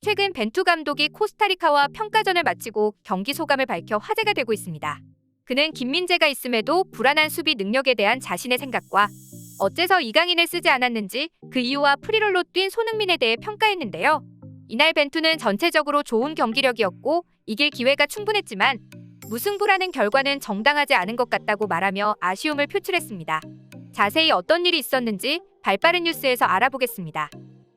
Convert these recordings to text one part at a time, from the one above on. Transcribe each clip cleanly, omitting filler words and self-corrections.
최근 벤투 감독이 코스타리카와 평가전을 마치고 경기 소감을 밝혀 화제가 되고 있습니다. 그는 김민재가 있음에도 불안한 수비 능력에 대한 자신의 생각과 어째서 이강인을 쓰지 않았는지 그 이유와 프리롤로 뛴 손흥민에 대해 평가했는데요. 이날 벤투는 전체적으로 좋은 경기력이었고 이길 기회가 충분했지만 무승부라는 결과는 정당하지 않은 것 같다고 말하며 아쉬움을 표출했습니다. 자세히 어떤 일이 있었는지 발빠른 뉴스에서 알아보겠습니다.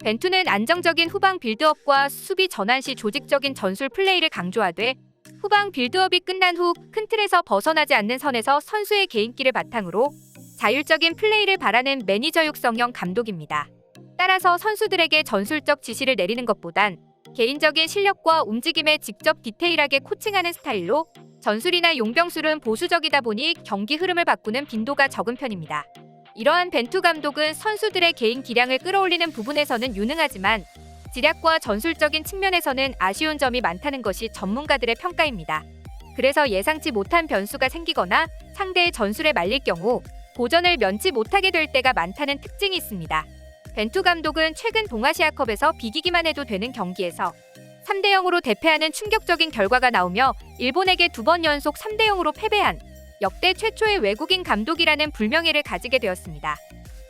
벤투는 안정적인 후방 빌드업과 수비 전환 시 조직적인 전술 플레이를 강조하되 후방 빌드업이 끝난 후 큰 틀에서 벗어나지 않는 선에서 선수의 개인기를 바탕으로 자율적인 플레이를 바라는 매니저 육성형 감독입니다. 따라서 선수들에게 전술적 지시를 내리는 것보단 개인적인 실력과 움직임에 직접 디테일하게 코칭하는 스타일로 전술이나 용병술은 보수적이다 보니 경기 흐름을 바꾸는 빈도가 적은 편입니다. 이러한 벤투 감독은 선수들의 개인 기량을 끌어올리는 부분에서는 유능하지만 지략과 전술적인 측면에서는 아쉬운 점이 많다는 것이 전문가들의 평가입니다. 그래서 예상치 못한 변수가 생기거나 상대의 전술에 말릴 경우 고전을 면치 못하게 될 때가 많다는 특징이 있습니다. 벤투 감독은 최근 동아시아컵에서 비기기만 해도 되는 경기에서 3대0으로 대패하는 충격적인 결과가 나오며 일본에게 2번 연속 3대0으로 패배한 역대 최초의 외국인 감독이라는 불명예를 가지게 되었습니다.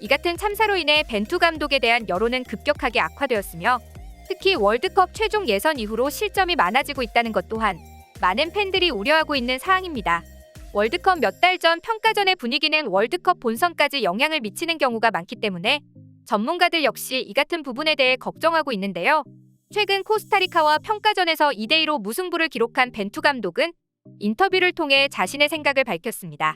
이 같은 참사로 인해 벤투 감독에 대한 여론은 급격하게 악화되었으며 특히 월드컵 최종 예선 이후로 실점이 많아지고 있다는 것 또한 많은 팬들이 우려하고 있는 사항입니다. 월드컵 몇 달 전 평가전의 분위기는 월드컵 본선까지 영향을 미치는 경우가 많기 때문에 전문가들 역시 이 같은 부분에 대해 걱정하고 있는데요. 최근 코스타리카와 평가전에서 2대2로 무승부를 기록한 벤투 감독은 인터뷰를 통해 자신의 생각을 밝혔습니다.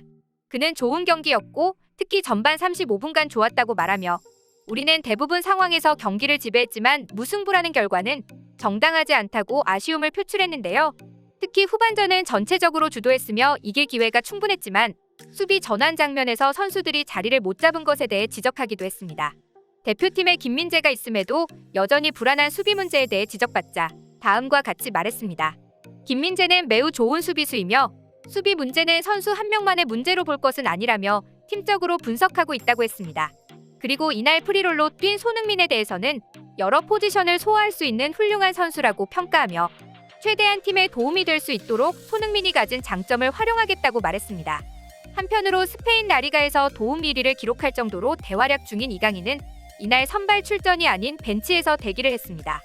그는 좋은 경기였고 특히 전반 35분간 좋았다고 말하며 우리는 대부분 상황에서 경기를 지배했지만 무승부라는 결과는 정당하지 않다고 아쉬움을 표출했는데요. 특히 후반전은 전체적으로 주도했으며 이길 기회가 충분했지만 수비 전환 장면에서 선수들이 자리를 못 잡은 것에 대해 지적하기도 했습니다. 대표팀에 김민재가 있음에도 여전히 불안한 수비 문제에 대해 지적받자 다음과 같이 말했습니다. 김민재는 매우 좋은 수비수이며 수비 문제는 선수 한 명만의 문제로 볼 것은 아니라며 팀적으로 분석하고 있다고 했습니다. 그리고 이날 프리롤로 뛴 손흥민에 대해서는 여러 포지션을 소화할 수 있는 훌륭한 선수라고 평가하며 최대한 팀에 도움이 될 수 있도록 손흥민이 가진 장점을 활용하겠다고 말했습니다. 한편으로 스페인 라리가에서 도움 1위를 기록할 정도로 대활약 중인 이강인은 이날 선발 출전이 아닌 벤치에서 대기를 했습니다.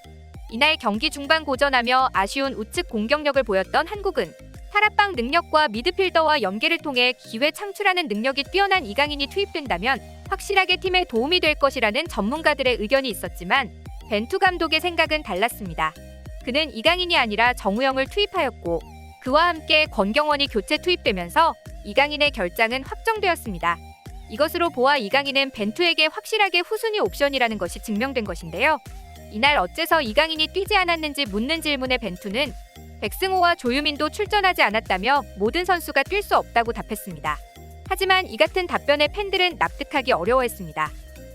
이날 경기 중반 고전하며 아쉬운 우측 공격력을 보였던 한국은 탈압박 능력과 미드필더와 연계를 통해 기회 창출하는 능력이 뛰어난 이강인이 투입된다면 확실하게 팀에 도움이 될 것이라는 전문가들의 의견이 있었지만 벤투 감독의 생각은 달랐습니다. 그는 이강인이 아니라 정우영을 투입하였고 그와 함께 권경원이 교체 투입되면서 이강인의 결장은 확정되었습니다. 이것으로 보아 이강인은 벤투에게 확실하게 후순위 옵션이라는 것이 증명된 것인데요. 이날 어째서 이강인이 뛰지 않았는지 묻는 질문에 벤투는 백승호와 조유민도 출전하지 않았다며 모든 선수가 뛸 수 없다고 답했습니다. 하지만 이 같은 답변에 팬들은 납득하기 어려워했습니다.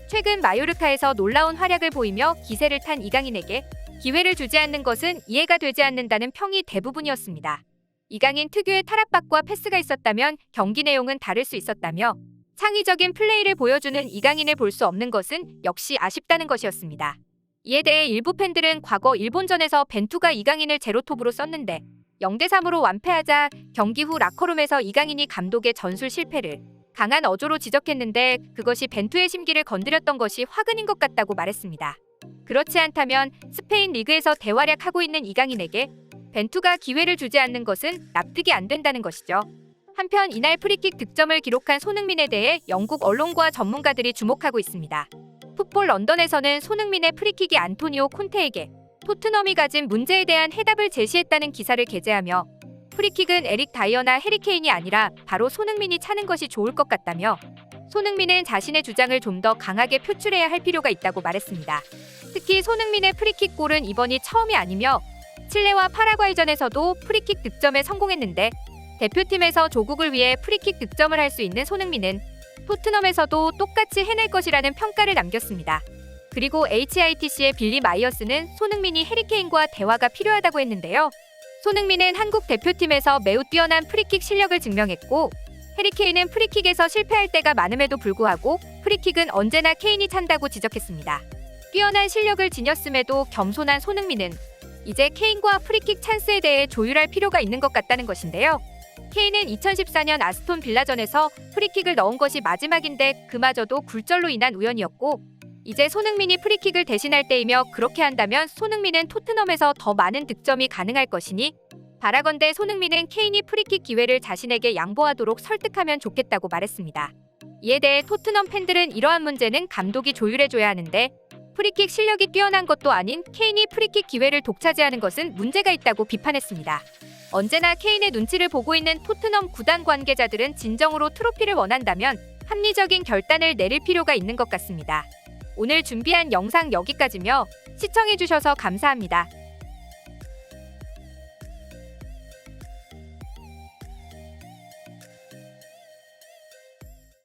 최근 마요르카에서 놀라운 활약을 보이며 기세를 탄 이강인에게 기회를 주지 않는 것은 이해가 되지 않는다는 평이 대부분이었습니다. 이강인 특유의 탈압박과 패스가 있었다면 경기 내용은 다를 수 있었다며 창의적인 플레이를 보여주는 이강인을 볼 수 없는 것은 역시 아쉽다는 것이었습니다. 이에 대해 일부 팬들은 과거 일본전에서 벤투가 이강인을 제로톱으로 썼는데 0대3으로 완패하자 경기 후 라커룸에서 이강인이 감독의 전술 실패를 강한 어조로 지적했는데 그것이 벤투의 심기를 건드렸던 것이 화근인 것 같다고 말했습니다. 그렇지 않다면 스페인 리그에서 대활약하고 있는 이강인에게 벤투가 기회를 주지 않는 것은 납득이 안 된다는 것이죠. 한편 이날 프리킥 득점을 기록한 손흥민에 대해 영국 언론과 전문가들이 주목하고 있습니다. 풋볼 런던에서는 손흥민의 프리킥이 안토니오 콘테에게 토트넘이 가진 문제에 대한 해답을 제시했다는 기사를 게재하며 프리킥은 에릭 다이어나 해리 케인이 아니라 바로 손흥민이 차는 것이 좋을 것 같다며 손흥민은 자신의 주장을 좀 더 강하게 표출해야 할 필요가 있다고 말했습니다. 특히 손흥민의 프리킥 골은 이번이 처음이 아니며 칠레와 파라과이전에서도 프리킥 득점에 성공했는데 대표팀에서 조국을 위해 프리킥 득점을 할 수 있는 손흥민은 토트넘에서도 똑같이 해낼 것이라는 평가를 남겼습니다. 그리고 HITC의 빌리 마이어스는 손흥민이 해리케인과 대화가 필요하다고 했는데요. 손흥민은 한국 대표팀에서 매우 뛰어난 프리킥 실력을 증명했고 해리케인은 프리킥에서 실패할 때가 많음에도 불구하고 프리킥은 언제나 케인이 찬다고 지적했습니다. 뛰어난 실력을 지녔음에도 겸손한 손흥민은 이제 케인과 프리킥 찬스에 대해 조율할 필요가 있는 것 같다는 것인데요. 케인은 2014년 아스톤 빌라전에서 프리킥을 넣은 것이 마지막인데 그마저도 굴절로 인한 우연이었고, 이제 손흥민이 프리킥을 대신할 때이며 그렇게 한다면 손흥민은 토트넘에서 더 많은 득점이 가능할 것이니 바라건대 손흥민은 케인이 프리킥 기회를 자신에게 양보하도록 설득하면 좋겠다고 말했습니다. 이에 대해 토트넘 팬들은 이러한 문제는 감독이 조율해줘야 하는데 프리킥 실력이 뛰어난 것도 아닌 케인이 프리킥 기회를 독차지하는 것은 문제가 있다고 비판했습니다. 언제나 케인의 눈치를 보고 있는 토트넘 구단 관계자들은 진정으로 트로피를 원한다면 합리적인 결단을 내릴 필요가 있는 것 같습니다. 오늘 준비한 영상 여기까지며 시청해주셔서 감사합니다.